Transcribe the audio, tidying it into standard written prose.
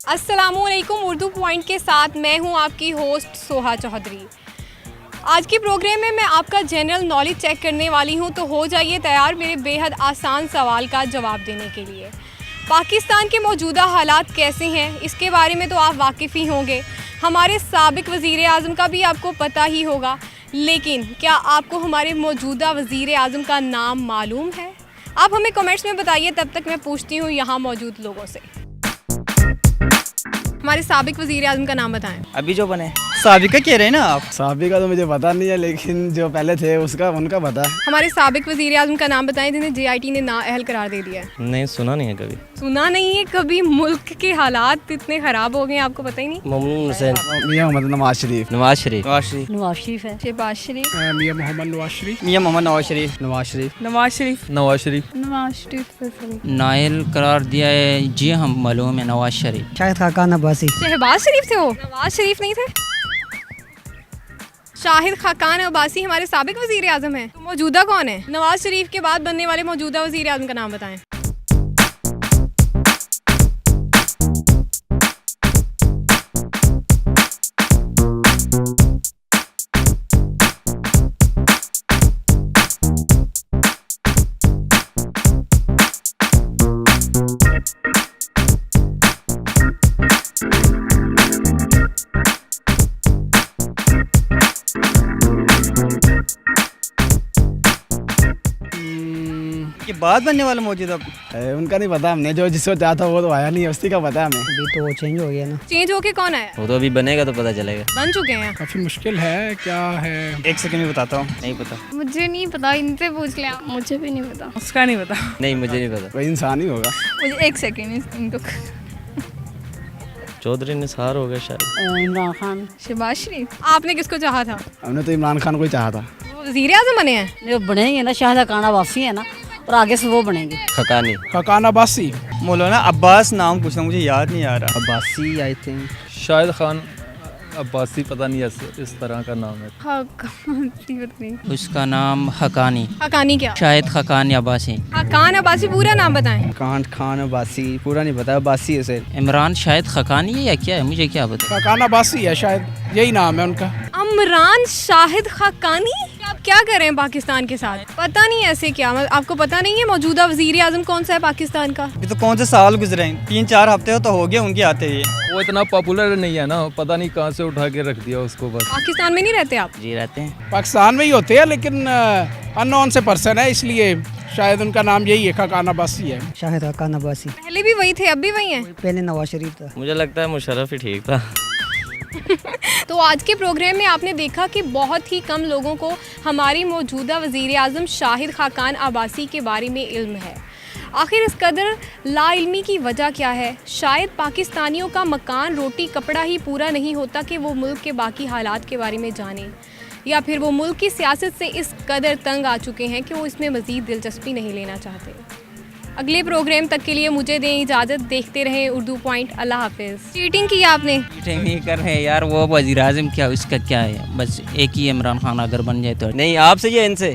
अस्सलामुअलैकुम। उर्दू पॉइंट के साथ मैं हूं आपकी होस्ट सोहा चौधरी। आज की प्रोग्राम में मैं आपका जनरल नॉलेज चेक करने वाली हूं, तो हो जाइए तैयार मेरे बेहद आसान सवाल का जवाब देने के लिए। पाकिस्तान के मौजूदा हालात कैसे हैं, इसके बारे में तो आप वाकिफ़ ही होंगे। हमारे साबिक वज़ीर आज़म का भी आपको पता ही होगा, लेकिन क्या आपको हमारे मौजूदा वज़ीर आज़म का नाम मालूम है? आप हमें कमेंट्स में बताइए, तब तक मैं पूछती हूँ यहाँ मौजूद लोगों से। हमारे साबिक वज़ीर आज़म का नाम बताएं। अभी जो बने साबिक का कह रहे हैं ना आप? साबिक का तो मुझे पता नहीं है, लेकिन जो पहले थे उसका उनका पता है। हमारे साबिक वज़ीर आज़म का नाम बताएं जिन्हें JIT ने नाअहल करार दे दिया है। नहीं, सुना नहीं है कभी। सुना नहीं है कभी? मुल्क के हालात इतने ख़राब हो गए हैं, आपको पता ही नहीं। ममनून हुसैन, मियां मोहम्मद नवाज शरीफ। नवाज शरीफ, नवाज शरीफ, नवाज शरीफ है, शहबाज शरीफ, मियां मोहम्मद नवाज शरीफ। मियां मोहम्मद नवाज शरीफ, नवाज शरीफ। नवाज शरीफ, नवाज शरीफ, नवाज शरीफ नायल करार दिया है जी, हम मालूम है नवाज शरीफ। शाहिद खाकान अब्बासी। शहबाज शरीफ थे वो, नवाज शरीफ नहीं थे। शाहिद खाकान अब्बासी हमारे साबिक वज़ीर आज़म हैं। तो मौजूदा कौन है? नवाज शरीफ के बाद बनने वाले मौजूदा वज़ीर आज़म का नाम बताएं। के बाद बनने वाला मौजूदा उनका नहीं पता हमने, जो जिसको चाहा था वो तो आया नहीं है, उसी का पता है हमें। अभी तो चेंज हो गया ना। चेंज होके कौन आया? वो तो अभी बनेगा तो पता चलेगा। बन चुके हैं। काफी मुश्किल है, क्या है? एक सेकंड में बताता हूँ, नहीं पता। मुझे नहीं पता, इनसे पूछ लिया। मुझे भी नहीं पता। उसका नहीं पता। नहीं, मुझे नहीं पता। कोई इंसान ही होगा। मुझे एक सेकंड इनको। चौधरी निसार हो गया शायद। इमरान खान। शहबाज शरीफ। आपने किसको चाहा था? हमने तो इमरान खान को ही चाहा था। वो वज़ीर आज़म बने हैं। जो बनेंगे ना, शाहिद खाकान अब्बासी है ना, और आगे से वो बनेंगे। खकानी, खाकान अब्बासी। मौलाना अब्बास नाम पूछना, मुझे याद नहीं आ रहा। Abbasi I think. शाहिद खान अब्बासी, पता नहीं इस तरह का नाम है। हाँ, नहीं। उसका नाम हकानी। हकानी क्या? शाहिद खाकान अब्बासी। खाकान अब्बासी पूरा नाम बताएं। खान अब्बासी पूरा नहीं पता, अब्बासी है सर। इमरान शाहिद खाकानी है या क्या है, मुझे क्या पता। खाकान अब्बासी है शायद, यही नाम है उनका। इमरान शाहिद खाकानी। आप क्या कर रहे हैं पाकिस्तान के साथ? पता नहीं ऐसे क्या, आपको पता नहीं है मौजूदा वज़ीर आज़म कौन सा है पाकिस्तान का? अभी तो कौन से साल गुजरे हैं, 3-4 हफ्ते तो हो गए उनके आते ही। वो इतना पॉपुलर नहीं है ना, पता नहीं कहाँ से उठा के रख दिया उसको बस। पाकिस्तान में नहीं रहते आप? जी रहते हैं। पाकिस्तान में ही होते हैं, लेकिन अननोन से पर्सन है, इसलिए शायद उनका नाम यही है, खाकान अब्बासी है। शाहिद खाकान अब्बासी। पहले भी वही थे, अब भी वही हैं। पहले नवाज शरीफ था। मुझे लगता है मुशर्रफ ही ठीक था। तो आज के प्रोग्राम में आपने देखा कि बहुत ही कम लोगों को हमारी मौजूदा वज़ीर आज़म शाहिद खाकान अब्बासी के बारे में इल्म है। आखिर इस कदर लाइल्मी की वजह क्या है? शायद पाकिस्तानियों का मकान, रोटी, कपड़ा ही पूरा नहीं होता कि वो मुल्क के बाकी हालात के बारे में जानें, या फिर वो मुल्क की सियासत से इस कदर तंग आ चुके हैं कि वो इसमें मज़ीद दिलचस्पी नहीं लेना चाहते। अगले प्रोग्राम तक के लिए मुझे दें इजाज़त। देखते रहें उर्दू पॉइंट। अल्लाह हाफिज़। चीटिंग की आपने? चीटिंग नहीं कर रहे यार, वो वज़ीर आज़म क्या, उसका क्या है, बस एक ही इमरान खान अगर बन जाए तो। नहीं, आपसे या इनसे?